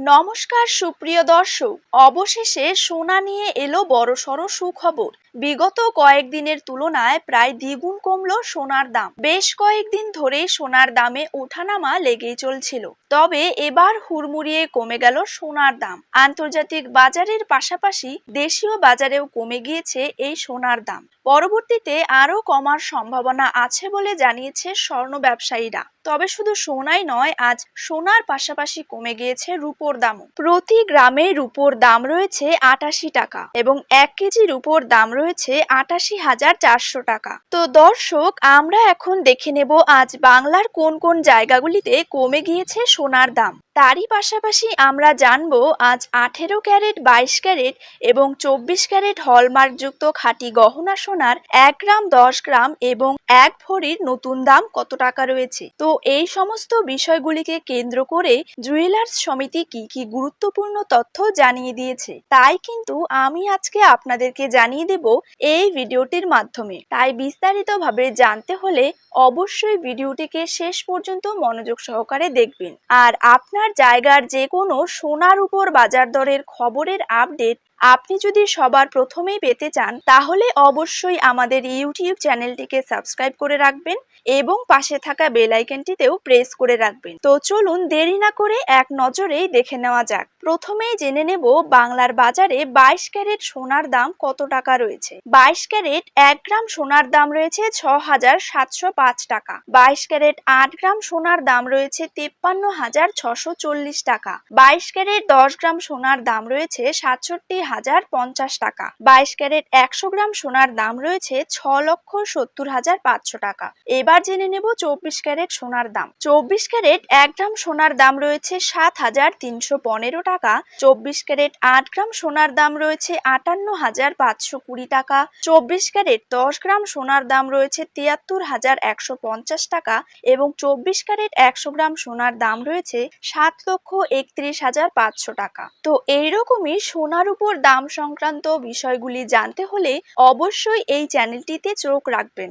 নমস্কার সুপ্রিয় দর্শক, অবশেষে সোনা নিয়ে এলো বড়সড় সুখবর। বিগত কয়েকদিনের তুলনায় প্রায় দ্বিগুণ কমলো সোনার দাম। বেশ কয়েকদিন ধরে সোনার দামে ওঠানামা লেগেই চলছিল, তবে এবার হুড়মুড়িয়ে কমে গেল সোনার দাম। আন্তর্জাতিক বাজারের পাশাপাশি দেশীয় বাজারেও কমে গিয়েছে এই সোনার দাম। পরবর্তীতে আরও কমার সম্ভাবনা আছে বলে জানিয়েছে স্বর্ণ ব্যবসায়ীরা। তবে শুধু সোনাই নয়, আজ সোনার পাশাপাশি কমে গিয়েছে রূপোর দামও। প্রতি গ্রামে রূপোর দাম রয়েছে ৮৮ টাকা এবং ১ কেজি রূপোর দাম রয়েছে ৮৮,৪০০ টাকা। তো দর্শক, আমরা এখন দেখে নেব আজ বাংলার কোন কোন জায়গাগুলিতে কমে গিয়েছে সোনার দাম। তারই পাশাপাশি আমরা জানবো আজ ১৮ ক্যারেট, ২২ ক্যারেট এবং ২৪ ক্যারেট হলমার্কযুক্ত খাঁটি গহনা সোনার ১ গ্রাম, ১০ গ্রাম এবং ১ ভরির নতুন দাম কত টাকা রয়েছে। তো এই সমস্ত বিষয়গুলিকে কেন্দ্র করে জুয়েলার্স সমিতি কি গুরুত্বপূর্ণ তথ্য জানিয়ে দিয়েছে, তাই কিন্তু আমি আজকে আপনাদেরকে জানিয়ে দেব এই ভিডিওটির মাধ্যমে। তাই বিস্তারিতভাবে জানতে হলে অবশ্যই ভিডিওটিকে শেষ পর্যন্ত মনোযোগ সহকারে দেখবেন। আর আপনার জায়গার যে কোনো সোনার উপর বাজার দরের খবরের আপডেট আপনি যদি সবার প্রথমেই পেতে চান, তাহলে অবশ্যই আমাদের ইউটিউব চ্যানেলটিকে সাবস্ক্রাইব করে রাখবেন এবং পাশে থাকা বেল আইকনটিতেও প্রেস করে রাখবেন। তো চলুন দেরি না করে এক নজরেই দেখে নেওয়া যাক। প্রথমেই জেনে নেব বাংলার বাজারে ২২ ক্যারেট সোনার দাম কত টাকা রয়েছে। ২২ ক্যারেট ১ গ্রাম সোনার দাম রয়েছে ৬,৭০৫ টাকা। ২২ ক্যারেট ৮ গ্রাম সোনার দাম রয়েছে ৫৩,৬৪০ টাকা। ২২ ক্যারেট ১০ গ্রাম সোনার দাম রয়েছে ৬৭,০৫০ টাকা। ২২ ক্যারেট ১০০ গ্রাম সোনার দাম রয়েছে ৬,৭০,৫০০ টাকা। এবার জেনে নেব ২৪ ক্যারেট সোনার দাম। ২৪ ক্যারেট ১ গ্রাম সোনার দাম রয়েছে ৭,৩১৫ টাকা। ২৪ ক্যারেট ৮ গ্রাম সোনার দাম রয়েছে ৫৮,৫২০ টাকা। ২৪ ক্যারেট ১০ গ্রাম সোনার দাম রয়েছে ৭৩,১৫০ টাকা এবং ২৪ ক্যারেট ১০০ গ্রাম সোনার দাম রয়েছে ৭,৩১,৫০০ টাকা। তো এইরকমই সোনার উপর দাম সংক্রান্ত বিষয়গুলি জানতে হলে অবশ্যই এই চ্যানেলটিতে চোখ রাখবেন।